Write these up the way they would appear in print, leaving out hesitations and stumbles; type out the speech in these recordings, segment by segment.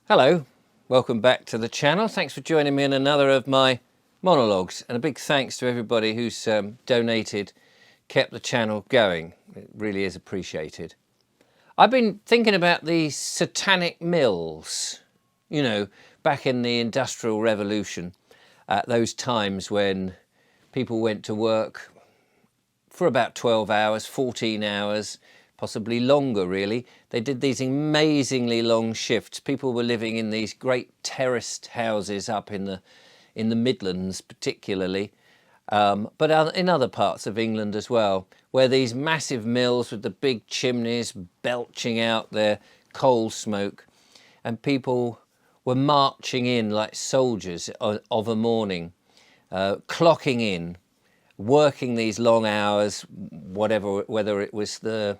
Hello, welcome back to the channel. Thanks for joining me in another of my monologues, and a big thanks to everybody who's donated, kept the channel going. It really is appreciated. I've been thinking about the Satanic Mills, you know, back in the Industrial Revolution, at those times when people went to work for about 12 hours, 14 hours, possibly longer really. They did these amazingly long shifts. People were living in these great terraced houses up in the Midlands particularly, but in other parts of England as well, where these massive mills with the big chimneys belching out their coal smoke, and people were marching in like soldiers of a morning, clocking in, working these long hours, whether it was the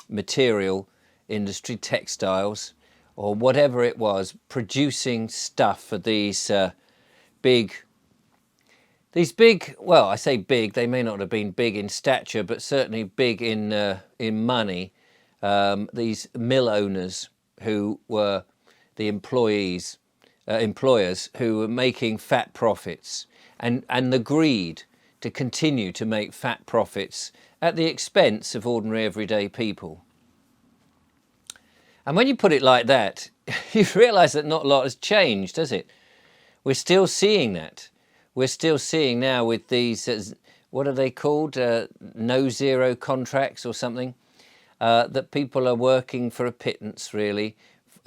material industry, textiles, or whatever it was, producing stuff for these big, well, I say big, they may not have been big in stature, but certainly big in money. These mill owners who were the employers who were making fat profits, and the greed to continue to make fat profits at the expense of ordinary everyday people. And when you put it like that, you realise that not a lot has changed, has it? We're still seeing that. We're still seeing now with these, what are they called? No zero contracts or something, that people are working for a pittance really,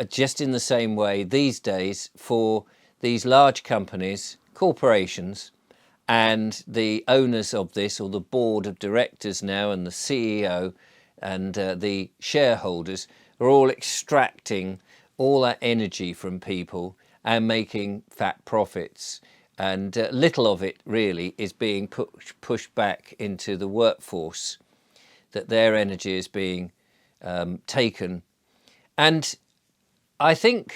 just in the same way these days for these large companies, corporations, and the owners of this, or the board of directors now, and the CEO and the shareholders are all extracting all that energy from people and making fat profits. And little of it really is being pushed back into the workforce, that their energy is being taken. And I think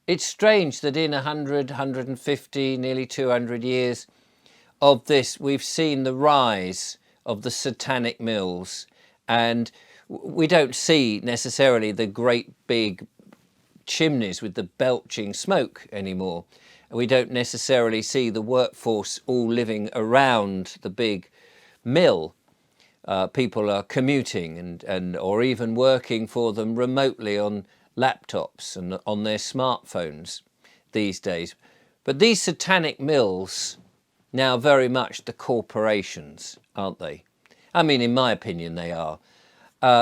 it's strange that in 100, 150, nearly 200 years of this, we've seen the rise of the Satanic Mills, and we don't see necessarily the great big chimneys with the belching smoke anymore. We don't necessarily see the workforce all living around the big mill. People are commuting or even working for them remotely on laptops and on their smartphones these days. But these Satanic Mills, now very much the corporations, aren't they? I mean, in my opinion, they are.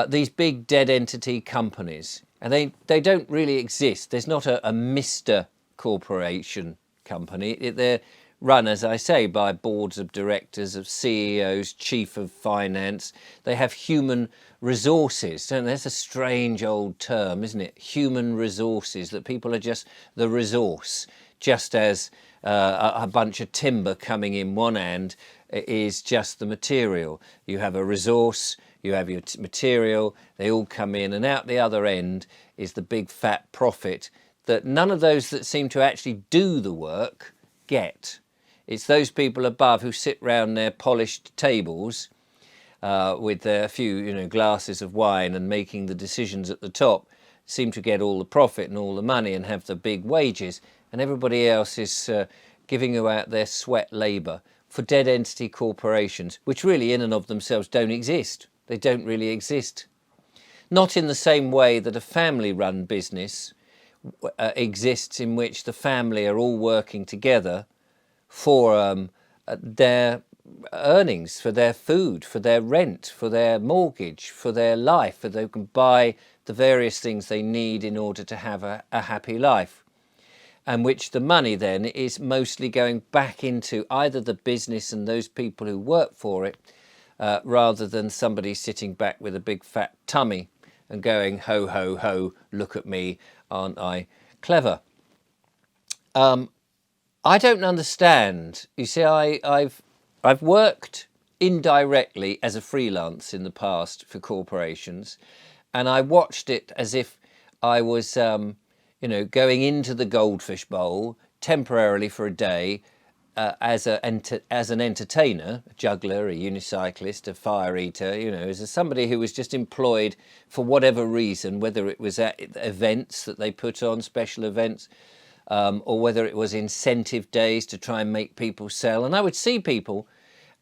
These big dead entity companies, and they don't really exist. There's not a Mr. Corporation company. They're run, as I say, by boards of directors, of CEOs, chief of finance. They have human resources. So that's a strange old term, isn't it? Human resources, that people are just the resource, just as a bunch of timber coming in one end is just the material. You have a resource, you have your material, they all come in, and out the other end is the big fat profit that none of those that seem to actually do the work get. It's those people above who sit round their polished tables with their few glasses of wine and making the decisions at the top, seem to get all the profit and all the money and have the big wages, and everybody else is giving out their sweat labour for dead entity corporations, which really in and of themselves don't exist. They don't really exist. Not in the same way that a family-run business exists, in which the family are all working together for their earnings, for their food, for their rent, for their mortgage, for their life, so they can buy the various things they need in order to have a happy life, and which the money then is mostly going back into either the business and those people who work for it, rather than somebody sitting back with a big fat tummy and going, ho, ho, ho, look at me, aren't I clever? I don't understand. You see, I've worked indirectly as a freelance in the past for corporations, and I watched it as if I was, going into the goldfish bowl temporarily for a day, as an entertainer, a juggler, a unicyclist, a fire eater, you know, as somebody who was just employed for whatever reason, whether it was at events that they put on, special events, or whether it was incentive days to try and make people sell. And I would see people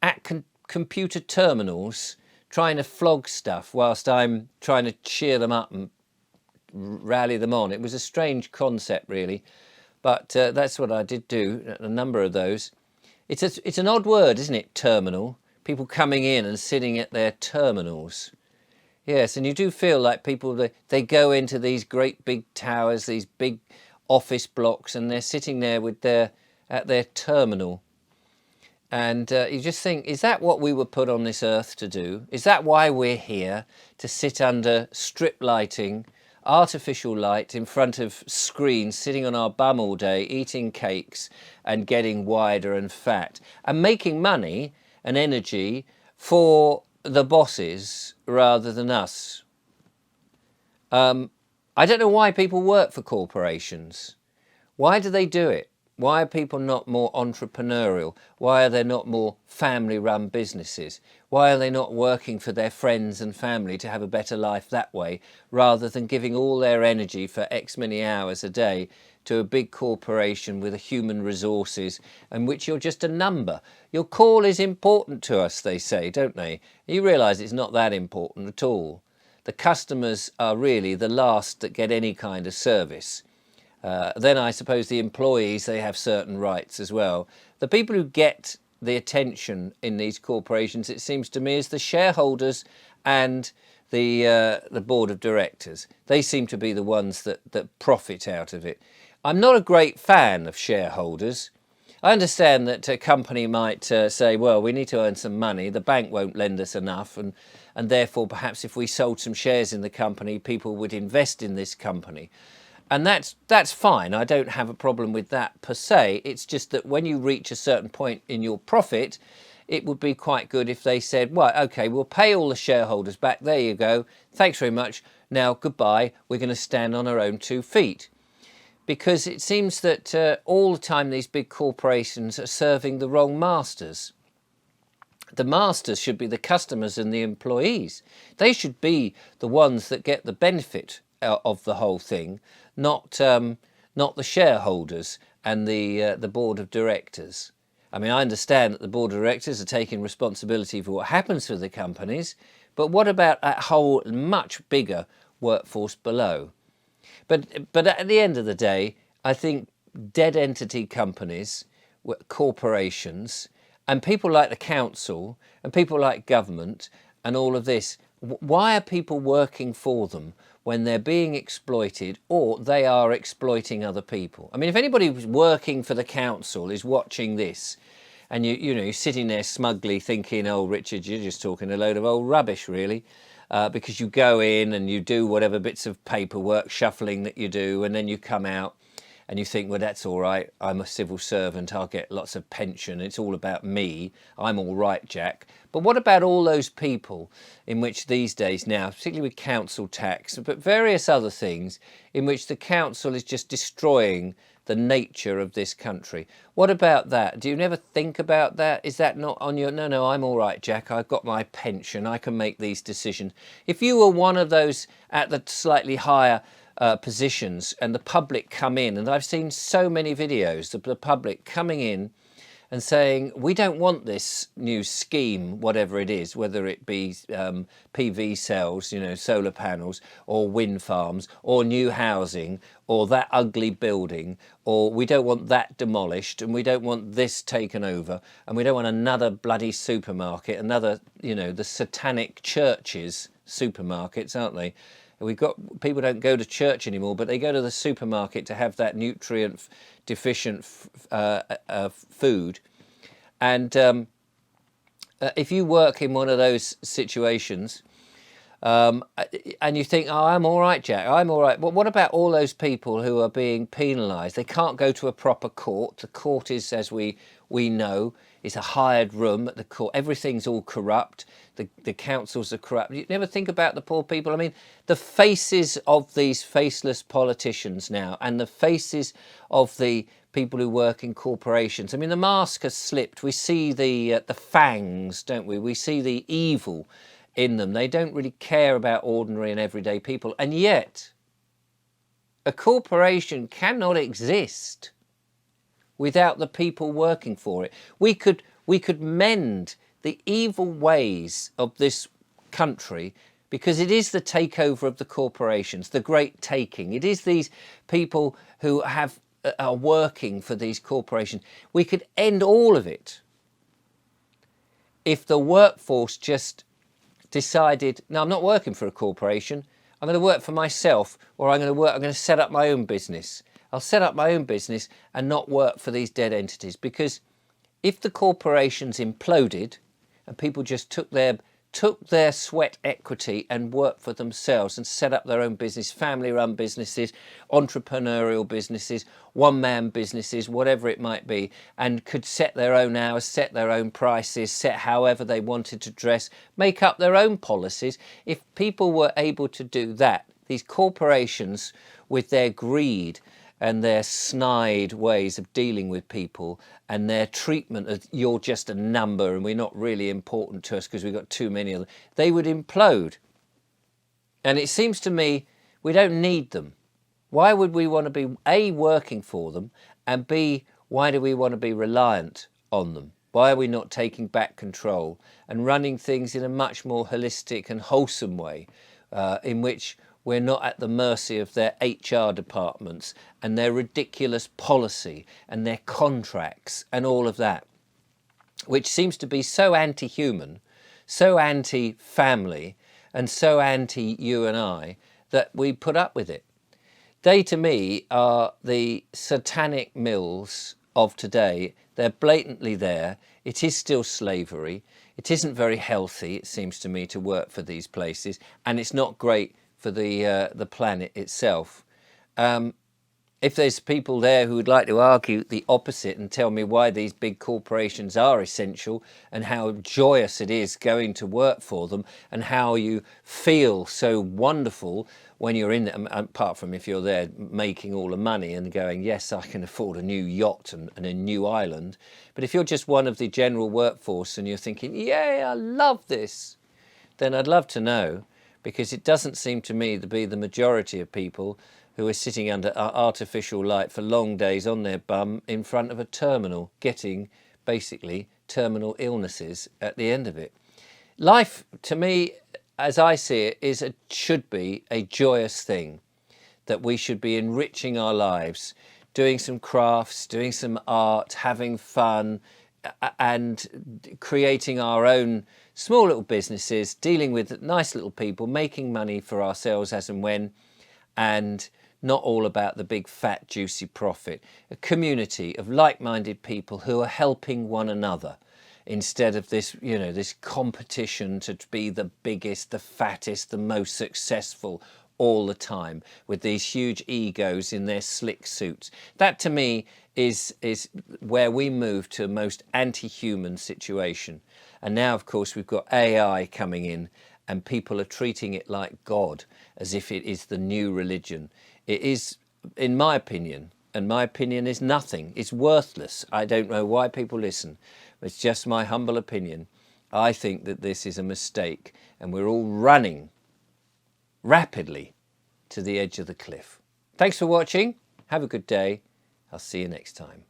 at computer terminals trying to flog stuff whilst I'm trying to cheer them up and rally them on. It was a strange concept, really. But that's what I did do, a number of those. It's an odd word, isn't it, terminal? People coming in and sitting at their terminals. Yes, and you do feel like people, they go into these great big towers, these big office blocks, and they're sitting there at their terminal. And you just think, is that what we were put on this earth to do? Is that why we're here? To sit under strip lighting, artificial light in front of screens, sitting on our bum all day, eating cakes and getting wider and fat and making money and energy for the bosses rather than us. I don't know why people work for corporations. Why do they do it? Why are people not more entrepreneurial? Why are there not more family-run businesses? Why are they not working for their friends and family to have a better life that way, rather than giving all their energy for X many hours a day to a big corporation with human resources in which you're just a number? Your call is important to us, they say, don't they? You realise it's not that important at all. The customers are really the last that get any kind of service. Then I suppose the employees, they have certain rights as well. The people who get the attention in these corporations, it seems to me, is the shareholders and the board of directors. They seem to be the ones that profit out of it. I'm not a great fan of shareholders. I understand that a company might say, well, we need to earn some money. The bank won't lend us enough. And therefore, perhaps if we sold some shares in the company, people would invest in this company. And that's fine. I don't have a problem with that per se. It's just that when you reach a certain point in your profit, it would be quite good if they said, well, okay, we'll pay all the shareholders back. There you go. Thanks very much. Now, goodbye. We're going to stand on our own 2 feet. Because it seems that all the time these big corporations are serving the wrong masters. The masters should be the customers and the employees. They should be the ones that get the benefit of the whole thing, not the shareholders and the board of directors. I mean, I understand that the board of directors are taking responsibility for what happens to the companies, but what about that whole much bigger workforce below? But at the end of the day, I think dead entity companies, corporations, and people like the council and people like government and all of this, why are people working for them when they're being exploited or they are exploiting other people? I mean, if anybody who's working for the council is watching this and you're sitting there smugly thinking, oh, Richard, you're just talking a load of old rubbish, really, because you go in and you do whatever bits of paperwork, shuffling that you do, and then you come out and you think, well, that's all right. I'm a civil servant. I'll get lots of pension. It's all about me. I'm all right, Jack. But what about all those people in which these days now, particularly with council tax, but various other things, in which the council is just destroying the nature of this country? What about that? Do you never think about that? Is that not on your... No, I'm all right, Jack. I've got my pension. I can make these decisions. If you were one of those at the slightly higher positions and the public come in, and I've seen so many videos of the public coming in and saying, we don't want this new scheme, whatever it is, whether it be PV cells, solar panels, or wind farms, or new housing, or that ugly building, or we don't want that demolished, and we don't want this taken over, and we don't want another bloody supermarket, another, the satanic churches supermarkets, aren't they? We've got people don't go to church anymore, but they go to the supermarket to have that nutrient deficient food. And if you work in one of those situations, and you think, oh, I'm all right, Jack, I'm all right. But what about all those people who are being penalised? They can't go to a proper court. The court is, as we know, is a hired room at the court. Everything's all corrupt. The councils are corrupt. You never think about the poor people. I mean, the faces of these faceless politicians now, and the faces of the people who work in corporations. I mean, the mask has slipped. We see the fangs, don't we? We see the evil in them. They don't really care about ordinary and everyday people. And yet, a corporation cannot exist without the people working for it. We could mend the evil ways of this country, because it is the takeover of the corporations, the great taking. It is these people who are working for these corporations. We could end all of it if the workforce just decided, no, I'm not working for a corporation. I'm going to work for myself, or I'm going to set up my own business. I'll set up my own business and not work for these dead entities. Because if the corporations imploded and people just took their sweat equity and worked for themselves and set up their own business, family-run businesses, entrepreneurial businesses, one-man businesses, whatever it might be, and could set their own hours, set their own prices, set however they wanted to dress, make up their own policies. If people were able to do that, these corporations with their greed and their snide ways of dealing with people and their treatment of you're just a number and we're not really important to us because we've got too many of them, they would implode. And it seems to me we don't need them. Why would we want to be, A, working for them, and B, why do we want to be reliant on them? Why are we not taking back control and running things in a much more holistic and wholesome way, in which we're not at the mercy of their HR departments and their ridiculous policy and their contracts and all of that, which seems to be so anti-human, so anti-family, and so anti-you and I, that we put up with it. They, to me, are the Satanic Mills of today. They're blatantly there. It is still slavery. It isn't very healthy, it seems to me, to work for these places, and it's not great for the planet itself. If there's people there who would like to argue the opposite and tell me why these big corporations are essential and how joyous it is going to work for them and how you feel so wonderful when you're in them, apart from if you're there making all the money and going, yes, I can afford a new yacht and a new island. But if you're just one of the general workforce and you're thinking, yay, I love this, then I'd love to know, because it doesn't seem to me to be the majority of people who are sitting under artificial light for long days on their bum in front of a terminal, getting basically terminal illnesses at the end of it. Life, to me, as I see it, should be a joyous thing, that we should be enriching our lives, doing some crafts, doing some art, having fun, and creating our own small little businesses, dealing with nice little people, making money for ourselves as and when, and not all about the big fat juicy profit. A community of like-minded people who are helping one another, instead of this, you know, this competition to be the biggest, the fattest, the most successful all the time, with these huge egos in their slick suits. That, to me, is where we move to a most anti-human situation. And now, of course, we've got AI coming in, and people are treating it like God, as if it is the new religion. It is, in my opinion, and my opinion is nothing. It's worthless. I don't know why people listen. It's just my humble opinion. I think that this is a mistake, and we're all running rapidly to the edge of the cliff. Thanks for watching. Have a good day. I'll see you next time.